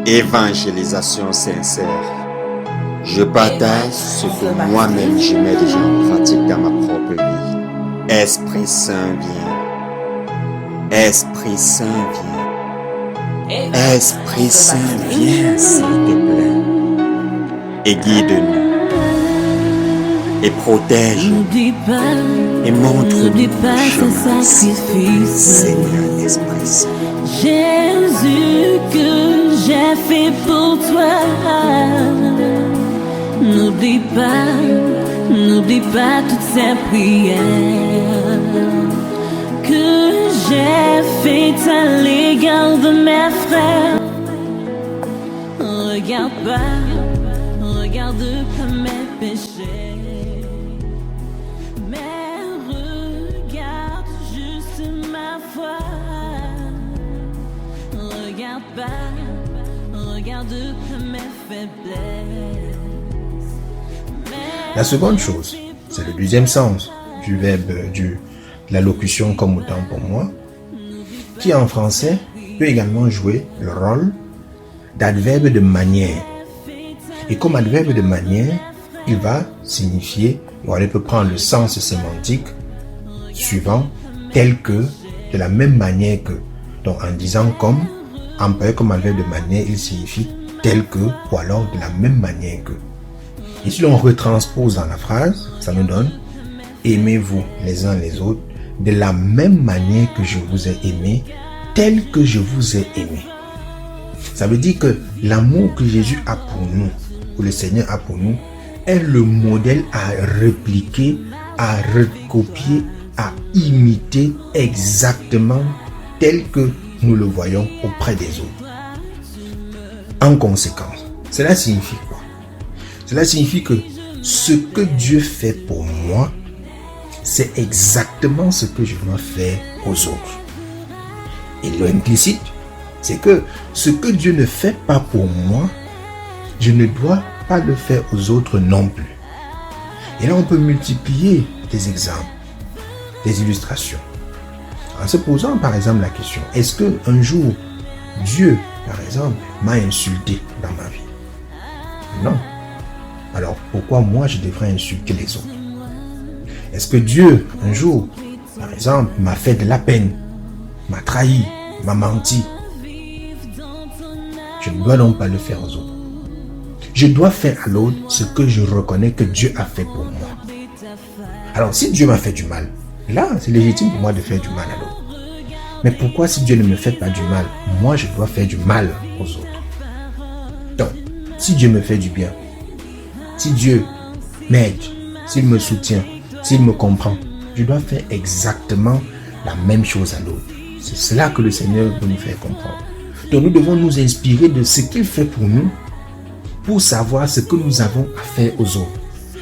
Évangélisation sincère. Je partage ce que moi-même je mets déjà en pratique dans ma propre vie. Esprit Saint vient. Esprit Saint vient. Esprit Saint vient, s'il te plaît. Et guide-nous. Et protège-nous. Et montre-nous le chemin. Seigneur Esprit Saint. Jésus, que j'ai fait pour toi. N'oublie pas toutes ces prières que j'ai faites à l'égard de mes frères. Regarde pas mes péchés, mais regarde juste ma foi. Regarde pas mes faiblesses. La seconde chose, c'est le deuxième sens du verbe de la locution comme autant pour moi, qui en français peut également jouer le rôle d'adverbe de manière. Et comme adverbe de manière, il va signifier, ou il peut prendre le sens sémantique suivant, tel que, de la même manière que. Donc en disant comme, employé comme adverbe de manière, il signifie tel que, ou alors de la même manière que. Et si l'on retranspose dans la phrase, ça nous donne aimez-vous les uns les autres de la même manière que je vous ai aimé, tel que je vous ai aimé. Ça veut dire que l'amour que Jésus a pour nous, que le Seigneur a pour nous, est le modèle à répliquer, à recopier, à imiter exactement tel que nous le voyons auprès des autres. En conséquence, cela signifie quoi? Cela signifie que ce que Dieu fait pour moi, c'est exactement ce que je dois faire aux autres. Et l'implicite, c'est que ce que Dieu ne fait pas pour moi, je ne dois pas le faire aux autres non plus. Et là, on peut multiplier des exemples, des illustrations. En se posant par exemple la question, est-ce qu'un jour, Dieu, par exemple, m'a insulté dans ma vie? Non. Alors pourquoi moi je devrais insulter les autres? Est-ce que Dieu, un jour, par exemple, m'a fait de la peine, m'a trahi, m'a menti? Je ne dois donc pas le faire aux autres. Je dois faire à l'autre ce que je reconnais que Dieu a fait pour moi. Alors si Dieu m'a fait du mal, là c'est légitime pour moi de faire du mal à l'autre. Mais pourquoi si Dieu ne me fait pas du mal, moi je dois faire du mal aux autres? Donc, si Dieu me fait du bien, si Dieu m'aide, s'il me soutient, s'il me comprend, je dois faire exactement la même chose à l'autre. C'est cela que le Seigneur veut nous faire comprendre. Donc nous devons nous inspirer de ce qu'il fait pour nous, pour savoir ce que nous avons à faire aux autres.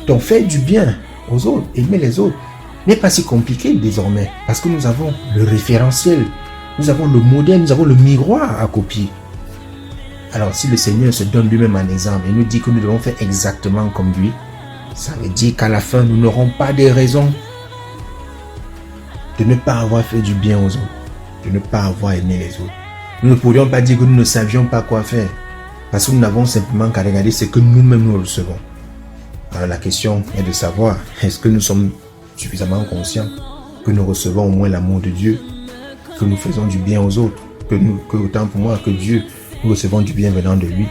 Donc faire du bien aux autres, aimer les autres, n'est pas si compliqué désormais, parce que nous avons le référentiel, nous avons le modèle, nous avons le miroir à copier. Alors si le Seigneur se donne lui-même un exemple et nous dit que nous devons faire exactement comme lui, ça veut dire qu'à la fin nous n'aurons pas de raison de ne pas avoir fait du bien aux autres, de ne pas avoir aimé les autres. Nous ne pourrions pas dire que nous ne savions pas quoi faire, parce que nous n'avons simplement qu'à regarder ce que nous-mêmes nous recevons. Alors la question est de savoir, est-ce que nous sommes suffisamment conscients que nous recevons au moins l'amour de Dieu, que nous faisons du bien aux autres, que autant pour moi que Dieu, nous recevons du bien venant de lui,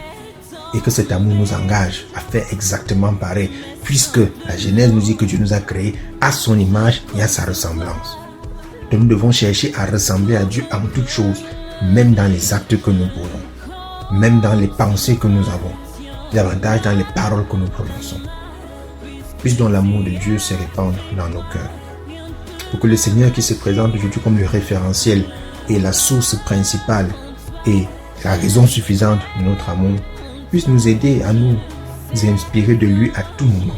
et que cet amour nous engage à faire exactement pareil, puisque la Genèse nous dit que Dieu nous a créés à son image et à sa ressemblance. Donc nous devons chercher à ressembler à Dieu en toutes choses, même dans les actes que nous posons, même dans les pensées que nous avons, davantage dans les paroles que nous prononçons. Puisse donc l'amour de Dieu se répandre dans nos cœurs. Pour que le Seigneur qui se présente aujourd'hui comme le référentiel et la source principale et la raison suffisante de notre amour puisse nous aider à nous inspirer de lui à tout moment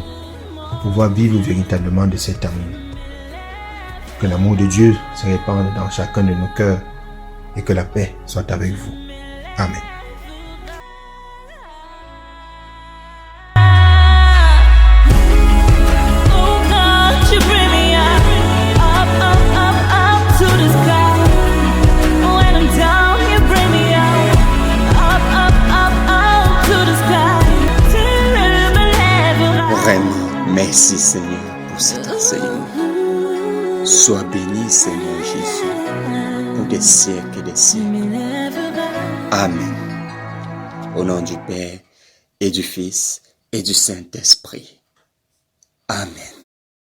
pour pouvoir vivre véritablement de cet amour. Que l'amour de Dieu se répande dans chacun de nos cœurs et que la paix soit avec vous. Amen. Up Merci Seigneur pour cet enseignement. Sois béni Seigneur Jésus pour des siècles et des siècles. Amen. Au nom du Père et du Fils et du Saint-Esprit. Amen.